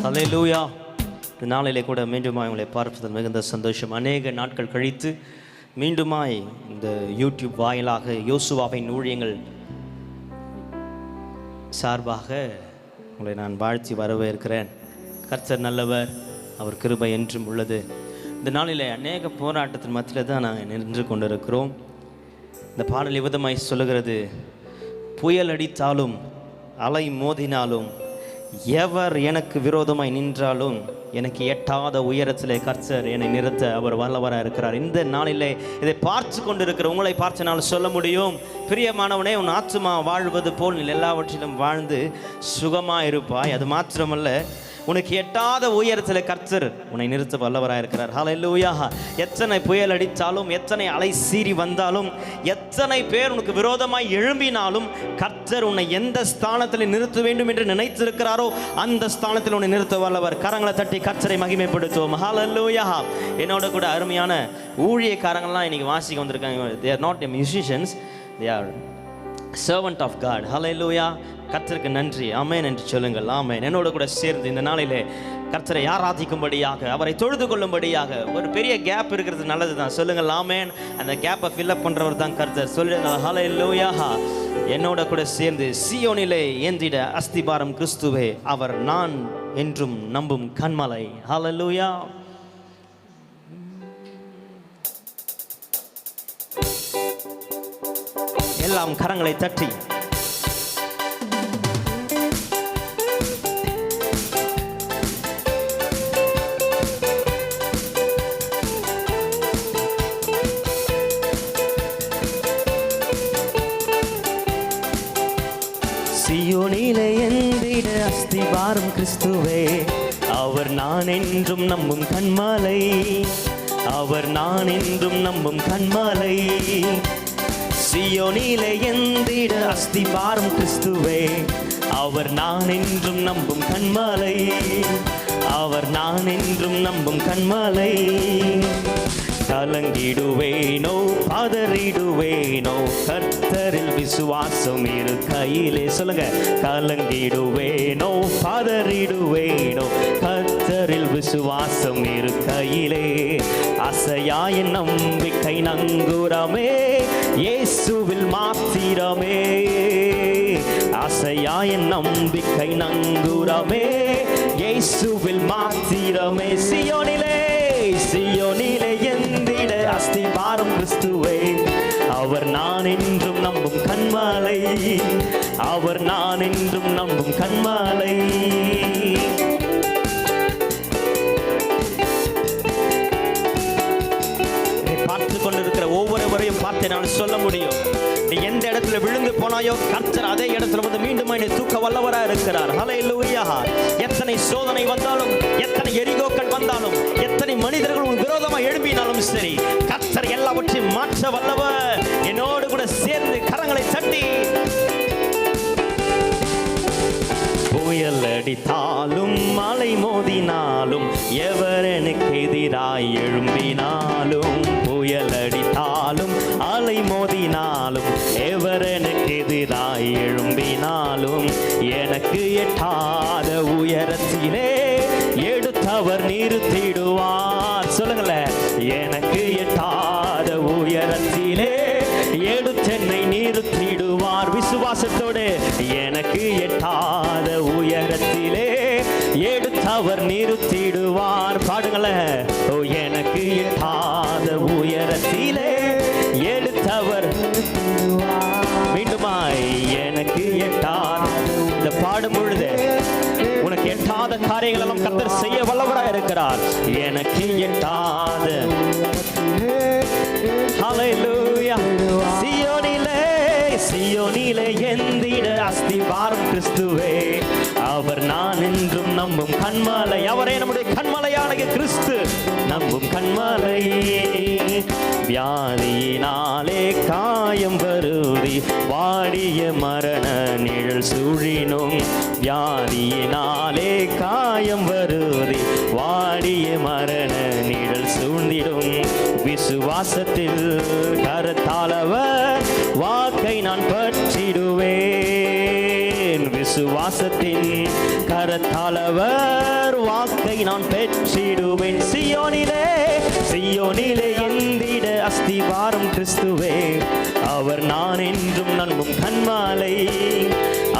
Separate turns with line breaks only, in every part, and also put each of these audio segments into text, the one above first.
அல்லேலூயா. இந்த நாளிலே கூட மீண்டுமாய் உங்களை பார்ப்பதில் மிகுந்த சந்தோஷம். அநேக நாட்கள் கழித்து மீண்டுமாய் இந்த யூடியூப் வாயிலாக யோசுவாவின் ஊழியங்கள் சார்பாக உங்களை நான் வாழ்த்தி வரவேற்கிறேன். கர்த்தர் நல்லவர், அவர் கிருபை என்றும் உள்ளது. இந்த நாளிலே அநேக போராட்டத்தின் மத்தியில் தான் நாங்கள் நின்று கொண்டிருக்கிறோம். இந்த பாடல் விதமாய் சொல்லுகிறது, புயல் அடித்தாலும் அலை மோதினாலும் எவர் எனக்கு விரோதமாய் நின்றாலும் எனக்கு எட்டாத உயரத்திலே கர்த்தர் என்னை நிறுத்த அவர் வல்லவராக இருக்கிறார். இந்த நாளிலே இதை பார்த்து கொண்டிருக்கிற உங்களை பார்த்து நான் சொல்ல முடியும், பிரியமானவனே, உன் ஆத்துமா வாழ்வது போல் நீ எல்லாவற்றிலும் வாழ்ந்து சுகமாக இருப்பாய். அது மாத்திரமல்ல, உனக்கு எட்டாத உயரத்தில் கர்த்தர் உன்னை நிறுத்த வல்லவராக இருக்கிறார். ஹல்லேலூயா. எத்தனை புயல் அடித்தாலும், எத்தனை அலை சீறி வந்தாலும், எத்தனை பேர் உனக்கு விரோதமாய் எழும்பினாலும் கர்த்தர் உன்னை எந்த ஸ்தானத்தில் நிறுத்த வேண்டும் என்று நினைத்திருக்கிறாரோ அந்த ஸ்தானத்தில் உன்னை நிறுத்த வல்லவர். கரங்களை தட்டி கர்த்தரை மகிமைப்படுத்துவோம். ஹல்லேலூயா. என்னோட கூட அருமையான ஊழியக்காரங்கள்லாம் இன்னைக்கு வாசிக்க வந்திருக்காங்க. They are not musicians, they are servant of God. ஹல்லேலூயா. கர்த்தருக்கு நன்றி, ஆமென் என்று சொல்லுங்கள். ஆமென். என்னோட கூட சேர்ந்து இந்த நாளிலே கர்த்தரை ஆராதிக்கும்படியாக, அவரை தொழுது கொள்ளும்படியாக ஒரு பெரிய கேப் இருக்கிறது நல்லது தான். சொல்லுங்கள் ஆமென். அந்த கேப்பை ஃபில்அப் பண்ணுறவர் தான் கர்த்தர். சொல்லுங்க ஹல்லேலூயா. என்னோட கூட சேர்ந்து சீயோனிலே ஏந்திட அஸ்திபாரம் கிறிஸ்துவே, அவர் நான் என்றும் நம்பும் கன்மலை. ஹல்லேலூயா. எல்லாம் கரங்களை தட்டி சீயோனிலே ஏந்திட அஸ்திபாரம் கிறிஸ்துவே, அவர் நான் என்றும் நம்பும் கன்மலை, அவர் நான் என்றும் நம்பும் கன்மலை. சீயோனிலே ஏந்திட அஸ்திபாரம் கிறிஸ்துவே, அவர் நான் என்றும் நம்பும் கன்மலை, அவர் நான் என்றும் நம்பும் கன்மலை. கலங்கிடுவேனோ பதறிடுவேனோ கர்த்தரில் விசுவாசம் இருக்கையிலே. சொல்லுங்க, கலங்கிடுவேனோ பதறிடுவேனோ கர்த்தரில் விசுவாசம் இருக்கையிலே. அசையாய நம்பிக்கை நங்கூரமே இயேசுவில் மாத்திரமே. அசையாய நம்பிக்கை நங்கூரமே இயேசுவில் மாத்திரமே. சீயோனிலே சீயோனிலே ஏந்திட அஸ்திபாரம் கிறிஸ்துவே, அவர் நான் என்றும் நம்பும் கன்மலை, அவர் நான் என்றும் நம்பும் கன்மலை. பார்த்து கொண்டிருக்கிற ஒவ்வொருவரையும் பார்த்து நான் சொல்ல முடியும், நீ எந்த இடத்துல விழுந்து போனாயோ கர்த்தர் அதே இடத்துல வந்து மீண்டும் என்னை தூக்க வல்லவராக இருக்கிறார். ஹல்லேலூயா. எத்தனை சோதனை வந்தாலும், எத்தனை எரிகோக்கள் வந்தாலும், எத்தனை மனிதர்கள் உன் விரோதமாக எழுப்பினாலும் சரி, கர்த்தர் எல்லாவற்றையும் மாற்ற வல்லவர். என்னோடு கூட சேர்ந்து கரங்களை தட்டி, புயல் அடித்தாலும் மலை மோதினாலும் எவர் எனக்கு எதிராய் எழும்பினாலும், புயல் அடித்தாலும் அலை மோதினாலும் எவர் எனக்கு எதிராய் எழும்பினாலும், எனக்கு எட்டாத உயரத்திலே எடுத்தவர் நிறுத்திடுவார். சொல்லுங்களேன், எனக்கு எட்டாத உயரத்திலே எடுத்தென்னை நிறுத்திடுவார். விசுவாசத்தோடு, எனக்கு எட்டாத உயரத்திலே எடுத்தவர் நிறுத்திடுவார். பாடுங்களேன், ஓ எனக்கு எட்டாத உயரத்திலே எடுத்தவர். மீண்டுமாய், எனக்கு எட்டாத. இந்த பாடும் பொழுது உனக்கு எட்டாத காரியங்கள் எல்லாம் கர்த்தர் செய்ய வல்லவராக இருக்கிறார். எனக்கு எட்டாத. ஹல்லேலூயா. சீயோனிலே சீயோனிலே ஏந்திட அஸ்திபாரம் கிறிஸ்துவே, அவர் நான் என்றும் நம்பும் கன்மலை. அவரே நம்முடைய கன்மலையான கிறிஸ்து நம்பும் கன்மலை. வியாதியினாலே காயம் வருதி வாடிய மரண நிழல் சூழினும், வியாதியினாலே காயம் வருதி வாடிய மரண நிழல் சூழ்ந்திடும், விசுவாசத்தில் கரத்தாளவர் வாக்கை நான் பற்றிடுவேன். விசுவாசத்தின் கரத்தாளவர் வாக்கை நான் பெற்றிடுவேன். சியோனிலே சியோனிலே எந்திட அஸ்திவாரம் கிறிஸ்துவே. அவர் நான் என்றும் நம்பும் கண்மாலை,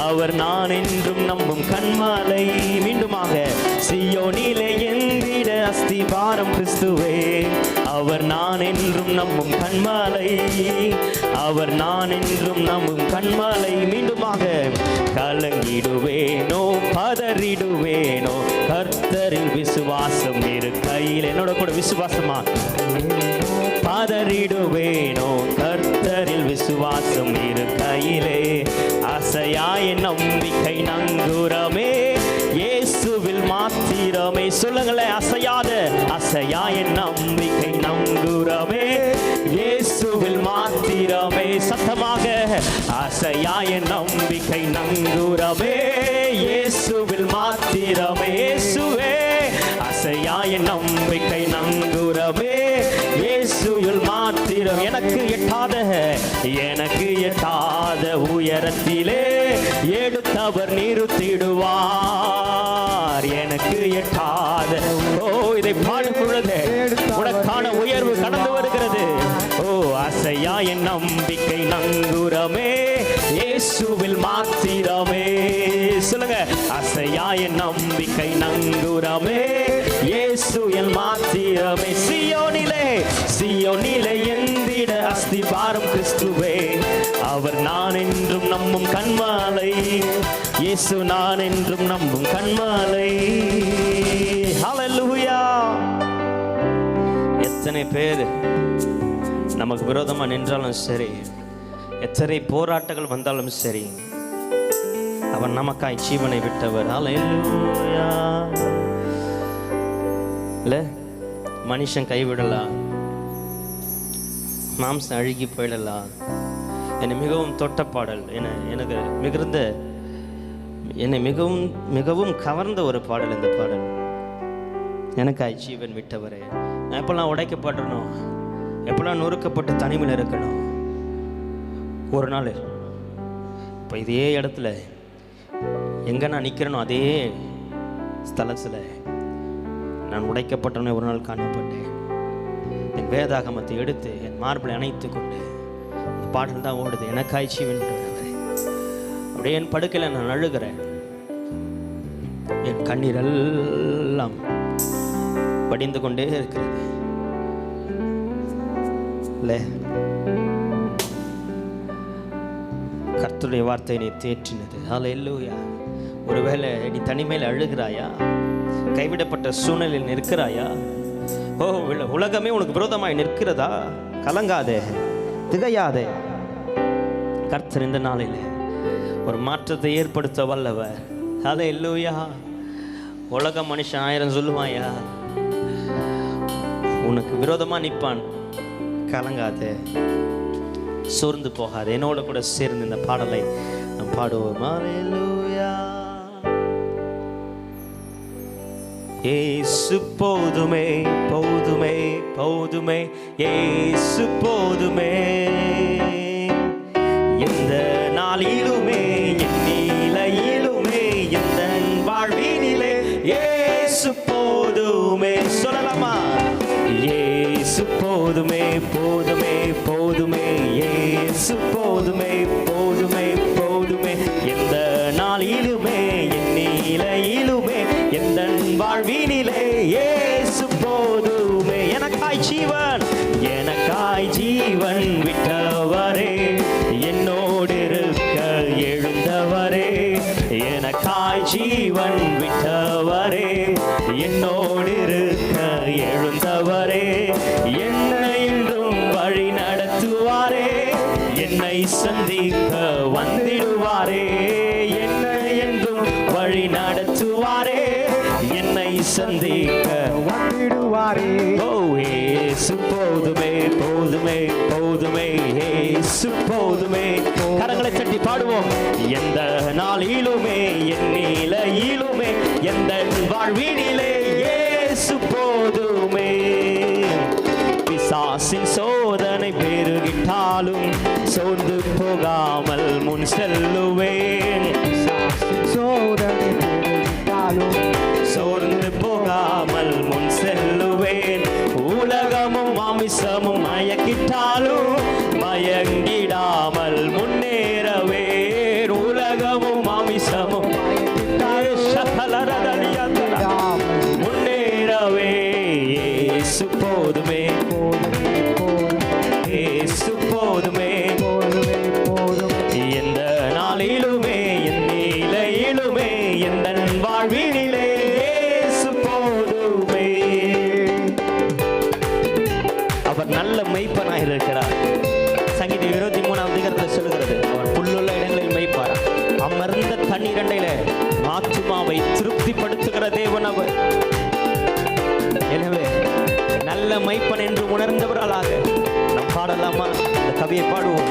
அவர் நான் என்றும் நம்பும் கண்மாலை. மீண்டுமாக சியோனிலே எந்திட அஸ்திவாரம் கிறிஸ்துவே. அவர் நான் என்றும் நம்பும் கண்மாலை, அவர் நான் என்றும் நம்பும் கண்மாலை. மீண்டுமாக கலங்கிடுவேனோ பதறிடுவேனோ, கர்த்தரில் விசுவாசம் இருக்கையில். என்னோட கூட விசுவாசமா பதறிடுவேனோ, கர்த்தரில் விசுவாசம் இருக்கையிலே. அசையாய நம்பிக்கை நங்கூரமே, இயேசுவில் மாத்திரமே. சொல்லுங்களேன், அசையாய நம்பிக்கை நங்கூரமே, இயேசுவில் மாத்திரமே. சத்தமாக அசையாய நம்பிக்கை நங்கூரமே, இயேசுவில் மாத்திரமே. இயேசுவே அசையாய நம்பிக்கை நங்கூரமே, இயேசுவில் மாத்திரம். எனக்கு எட்டாத உயரத்திலே எடுத்தவர் நிறுத்திடுவார். எனக்கு எட்டாத, ஓ இதை பாடும் பொழுது உனக்கான உயர்வு கடந்து வருகிறது. ஓ அசையாய நம்பிக்கை நங்கூரமே, இயேசுவில் மாத்திரமே. சொல்லுங்க, அசையாய நம்பிக்கை நங்கூரமே, இயேசுவில் மாத்திரமே. சியோனிலே எந்திட அஸ்திவாரம் கிறிஸ்துவே. அவர் நான் என்றும் நம்பும் கண்மாலை, இயேசு நான் என்றும் நம்பும் கண்மாலை. ஹல்லேலூயா. எத்தனை பேர் நமக்கு விரோதமாக நின்றாலும் சரி, எத்தனை போராட்டங்கள் வந்தாலும் சரி, அவர் நமக்காய் ஜீவனை விட்டவர். ஹல்லேலூயா. இல்லை, மனுஷன் கைவிடலாம், மாம்சம் அழுகி போயிடலாம். என்னை மிகவும் தொட்ட பாடல், என்னை மிகவும் கவர்ந்த ஒரு பாடல் இந்த பாடல். எனக்காய் ஜீவன் விட்டவரே. நான் எப்பெல்லாம் உடைக்கப்படணும், எப்பெல்லாம் நொறுக்கப்பட்டு தனிமையில் இருக்கணும், ஒரு நாள் இப்போ இதே இடத்துல எங்கே நான் நிற்கிறேனோ அதே ஸ்தலத்தில் நான் உடைக்கப்பட்டவனே ஒரு நாள் காணப்பட்டேன். என் வேதாகமத்தை எடுத்து என் மார்பிளை அணைத்து கொண்டு இந்த பாடல் தான் ஓடுது. எனக்காய் ஜீவன் விட்டவரே. அப்படியே என் படுக்கையில் நான் அழுகிறேன். என் கண்ணீரெல்லாம் படிந்து கொண்டே இருக்கிறது. இல்லை, கர்த்தருடைய வார்த்தை நீ தேற்றினது. ஹல்லேலூயா. ஒருவேளை நீ தனிமையில் அழுகிறாயா, கைவிடப்பட்ட சூழ்நிலையில் நிற்கிறாயா, ஓ உலகமே உனக்கு விரோதமாய் நிற்கிறதா, கலங்காதே, திகையாதே. கர்த்தர் இந்த நாளில் ஒரு மாற்றத்தை ஏற்படுத்த வல்லவர். ஹல்லேலூயா. உலக மனுஷன் 1000 சொல்லுவாயா, உனக்கு விரோதமாக நிற்பான். கலங்காதே, சோர்ந்து போகாது. என்னோட கூட சேர்ந்து இந்த பாடலை நாம் பாடுவோம். ஹல்லேலூயா. இயேசு போதுமே, போதுமே, போதுமே, இயேசு போதுமே. எந்த நாளிலுமே, என் நிலையிலுமே, எந்த வாழ்வினிலே இயேசு போதுமே. சொல்லலாமா? இயேசு போதுமே, போதுமே, போதுமே, இயேசு போதுமே, போதுமே, போதுமே. எந்த நாளிலுமே, என் நிலையிலுமே, எந்த வாழ்வினிலே இயேசு போதுமே. எனக்காய் ஜீவன் விட்டவரே, என்னோடு இருக்க எழுந்தவரே. எனக்காய் ஜீவன் விட்டவரே, என்னோடு இருக்க எழுந்தவரே. என்னை என்றும் வழி நடத்துவாரே, என்னை சந்திக்க வந்திடுவாரே. என்னை என்றும் வழி நடத்துவாரே, என்னை சந்திக்க வந்திடுவாரே. ஓ இயேசு போதுமே, போதுமே, போதுமே, இயேசு போதுமே. கரங்களை தட்டி பாடுவோம். எந்த நாளிலுமே, என் நிலையிலுமே, எந்த வாழ்வினிலே இயேசு போதுமே. பிசாசின் சோதனை பெருகிட்டாலும் சோர்ந்து போகாமல் முன் செல்லுவேன். சோதனை பெருகிட்டாலும் சோர்ந்து மயக்கிட்டாலும் மயங்கிடாமல் முன்னேறவே உலகமும் மாமிசமும் முன்னேறவே இயேசு போதுமே, இயேசு போதுமே. எந்த நாளிலுமே என் நிலையிலுமே எந்த வாழ்வினிலே இயேசு போதுமே. அவர் நல்ல மெய்ப்பனாய் இருக்கிறார். சங்கீதம் 23ஆம் அதிகாரத்தில் சொல்லுகிறது, அவர் புல்லுள்ள இடங்களில் மெய்ப்பாரா, அமர்ந்த தண்ணீர் அண்டையில ஆத்துமாவை திருப்திப்படுத்துகிற தேவன் அவர். எனவே நல்ல மெய்ப்பன் என்று உணர்ந்தவர்களாக நாம் பாடலாமா? இந்த கவியை பாடுவோம்.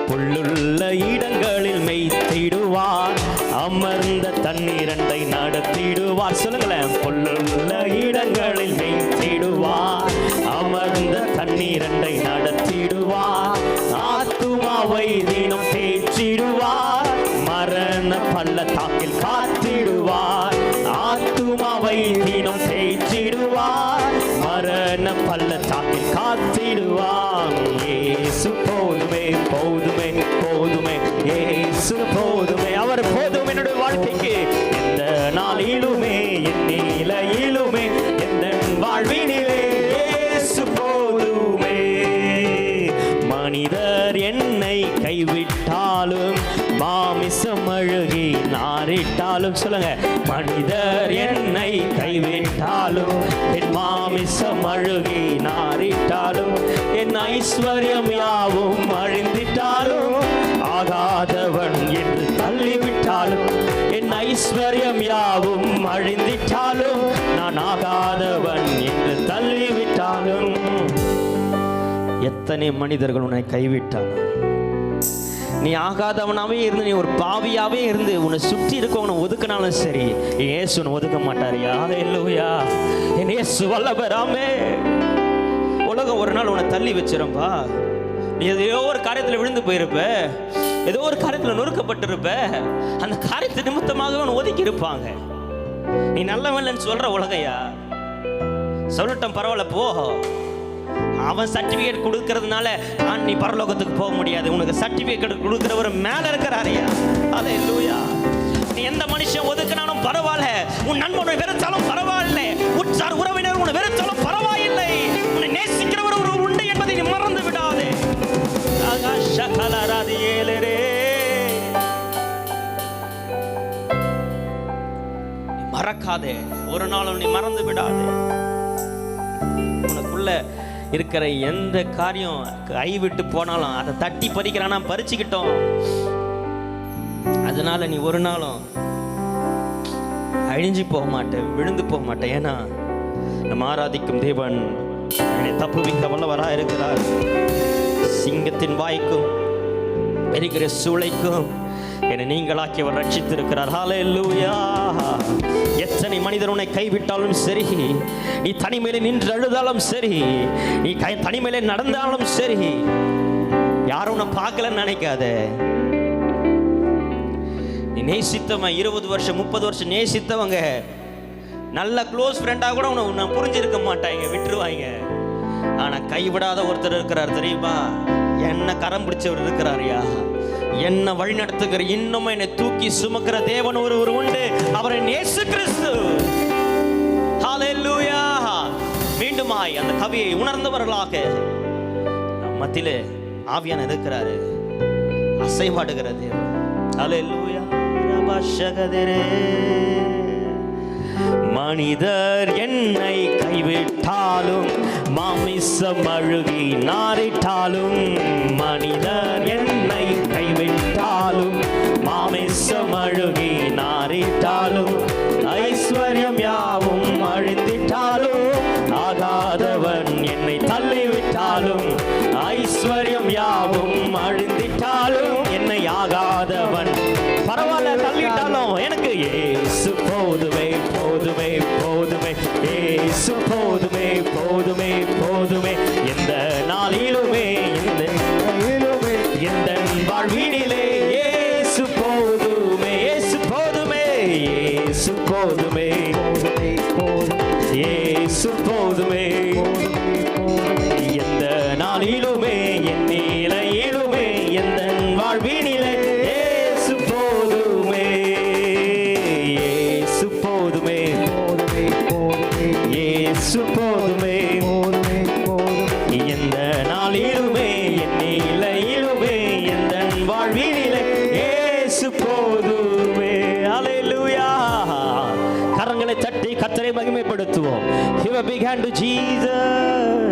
புல்லுள்ள இடங்களில் மெய்த்திடுவார், அமர்ந்த தண்ணீரண்டை நடத்திடுவார். சொல்லுங்களேன். புல்லுள்ள இடங்களில் மெய்த்திடுவார், அமர்ந்த தண்ணீரண்டை நடத்திடுவார். ஆத்துமாவை தினம் தேற்றிடுவார், மரண பள்ளத்தாக்கில் காத்திடுவார். ஆத்துமாவை தினம் தேற்றிடுவார், மரண பள்ளத்தாக்கில் காத்திடுவார். இயேசு போதுமே, போதுமே, போதுமே, இயேசு போதுமே. அவர் போதும் என்னுடைய வாழ்க்கைக்கு. எந்த நாளிலுமே என் நிலையிலுமே எந்த வாழ்வினிலே இயேசு போதுமே. மனிதர் என்னை கைவிட்டாலும் மாமிசம் அழுகி நாரிட்டாலும், சொல்லுங்க. மனிதர் என்னை கைவிட்டாலும் என் மாமிசம் அழுகி நாரிட்டாலும், என் ஐஸ்வர்யம் யாவும் அழிந்திட்டாலும், ஆகாதவன் என்று தள்ளிவிட்டாலும், என் ஐஸ்வர்யம் யாவும் அழிந்திட்டாலும், நான் ஆகாதவன் என்று தள்ளிவிட்டாலும். எத்தனை மனிதர்கள் உன்னை கைவிட்டாலும், நீ ஆகாதவனாவே இருந்து, நீ ஒரு பாவியாவே இருந்து உன்னை சுற்றி இருக்கவனை ஒதுக்கினாலும் சரி, இயேசு உன்னை ஒதுக்க மாட்டாரியா? அல்லேலூயா. என் இயேசு வல்லவர். ஆமென். உலகம் ஒரு நாள் உன்னை தள்ளி வச்சிரும்பா. நீ ஏதோ ஒரு காரியத்தில் விழுந்து போயிருப்ப, ஏதோ ஒரு காரியத்தில் நொறுக்கப்பட்டிருப்ப, அந்த காரியத்தை நிமித்தமாக உன்னை ஒதுக்கி இருப்பாங்க. நீ நல்லவன்லன்னு சொல்ற உலகையா? சொல்லட்டும், பரவாயில்ல போ. அவன் சர்டிபிகேட் கொடுக்கறதுனால நீ பரலோகத்துக்கு போக முடியாது. உனக்கு சர்டிபிகேட் கொடுக்கிறவர் மேல இருக்கிறாரியா? அல்லேலூயா. நீ எந்த மனுஷன் ஒதுக்கினாலும் பரவாயில்ல, உன் நண்பனை வெறுத்தாலும் பரவாயில்லை, உற்றார் உறவினர் உன்னை வெறுத்தாலும் பரவாயில்லை, உன்னை நேசிக்கிறவர் ஒரு உண்டு என்பதை நீ மறந்து விடாதே. மறக்காதே, ஒரு நாளும் நீ மறந்து விடாதே. உனக்குள்ள இருக்கிற எந்த காரியம் கைவிட்டு போனாலும் அதை தட்டி பறிக்கிறானா, பறிச்சுக்கிட்டோம். அதனால நீ ஒரு நாளும் அழிஞ்சு போக மாட்டேன், விழுந்து போக மாட்டேன். ஏன்னா நம்ம ஆராதிக்கும் தேவன் என்னை தப்புவிக்க வல்லவராக இருக்கிறார். சிங்கத்தின் வாய்க்கும் எரிகிற சூளைக்கும் என்னை நீங்களாக்கியவர் ரட்சித்திருக்கிறார். ஹல்லேலூயா. எத்தனை மனிதர் உன்னை கைவிட்டாலும் சரி, நீ தனிமையிலே நின்று அழுதாலும் சரி, நீ தனிமையிலே நடந்தாலும் சரி, யாரும் உன்னை பார்க்கலன்னு நினைக்காத. நீ நேசித்தவன் 20 வருஷம் 30 வருஷம் நேசித்தவங்க நல்ல க்ளோஸ் ஃப்ரெண்டாக கூட உன்னை புரிஞ்சிருக்க மாட்டாங்க, விட்டுருவாங்க. ஆனால் கைவிடாத ஒருத்தர் இருக்கிறார் தெரியுமா? என்ன கரம் பிடிச்சவர் இருக்கிறாரியா? என்ன வழி நடத்துகிற, இன்னும் என்னை தூக்கி சுமக்கிற தேவன் ஒருவர் உண்டு. அவர் இயேசு கிறிஸ்து. ஹல்லேலூயா. மீண்டுமாய் அந்த கவியை உணர்ந்தவர்களாக மத்தியிலே ஆவியான இருக்கிறாரு, அசைவாடுகிற தேவன். ஹல்லேலூயா. ரபஷகதரே. மனிதர் என்னை கைவிட்டாலும் மாமிசம் அழுகி நாரிட்டாலும், மனிதர் என்னை கைவிட்டாலும் மாமிசம் அழுகி நாரிட்டாலும், ஐஸ்வர்யம் யாவும் அழிந்திட்டாலும், ஆகாதவன் என்னை தள்ளிவிட்டாலும், ஐஸ்வர்யம் யாவும் அழிந்திட்டாலும், என்னை ஆகாதவன் பரவாயில்ல தள்ளிட்டாலும் எனக்கு இயேசு போதுமே, போதுமே, போதுமே, இயேசு போதுமே, போதுமே, போதுமே. எந்த நாளிலுமே எந்த வாழ்வினிலே இயேசு போதுமே, இயேசு போதுமே, இயேசு போதுமே, இயேசு போதுமே. எந்த இயேசு போதுமே எந்த நாளிலுமே என் நிலையிலுமே எந்த வாழ்வினிலே இயேசு போதுமே. ஹல்லேலூயா. கரங்களை தட்டி கர்த்தரை மகிமைப்படுத்துவோம். Give a big hand to Jesus.